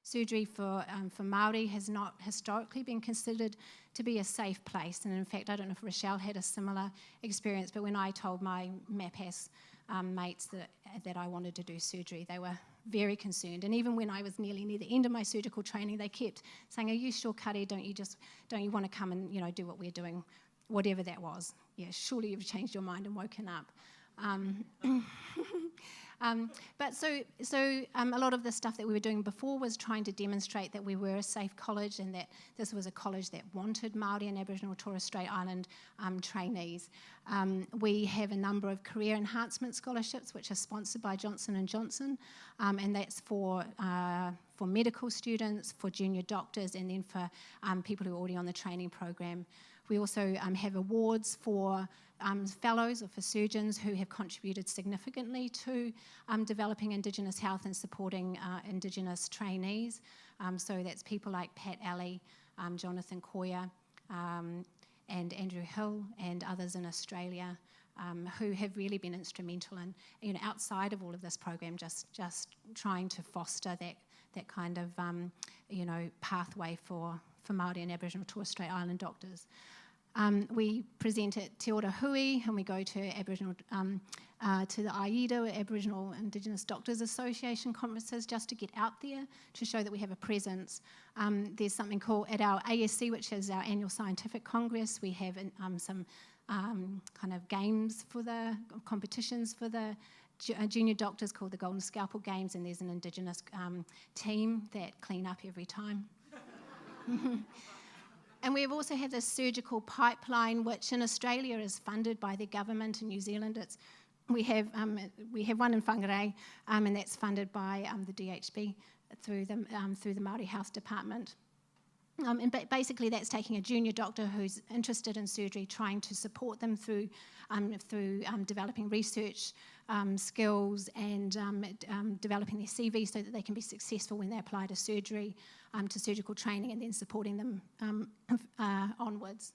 Surgery for Māori has not historically been considered to be a safe place, and in fact I don't know if Rochelle had a similar experience, but when I told my MAPAS mates that I wanted to do surgery, they were very concerned. And even when I was nearly near the end of my surgical training, they kept saying, "Are you sure, Kari? Don't you want to come and do what we're doing?" Whatever that was. Yeah, surely you've changed your mind and woken up. But a lot of the stuff that we were doing before was trying to demonstrate that we were a safe college and that this was a college that wanted Māori and Aboriginal and Torres Strait Island trainees. We have a number of career enhancement scholarships which are sponsored by Johnson & Johnson, and that's for medical students, for junior doctors, and then for people who are already on the training program. We also have awards for fellows or for surgeons who have contributed significantly to developing Indigenous health and supporting Indigenous trainees. So that's people like Pat Alley, Jonathan Koya, and Andrew Hill, and others in Australia who have really been instrumental in, outside of all of this program, just trying to foster that kind of pathway for Māori and Aboriginal and Torres Strait Island doctors. We present at Te Ora Hui, and we go to Aboriginal to the AIDA, Aboriginal Indigenous Doctors Association conferences, just to get out there to show that we have a presence. There's something called at our ASC, which is our annual scientific congress. We have some kind of games for the competitions for the junior doctors called the Golden Scalpel Games, and there's an Indigenous team that clean up every time. And we also have this surgical pipeline, which in Australia is funded by the government. In New Zealand, we have one in Whangarei, and that's funded by the DHB through the Māori Health Department. And basically, that's taking a junior doctor who's interested in surgery, trying to support them through developing research skills and developing their CV so that they can be successful when they apply to surgery, to surgical training, and then supporting them onwards.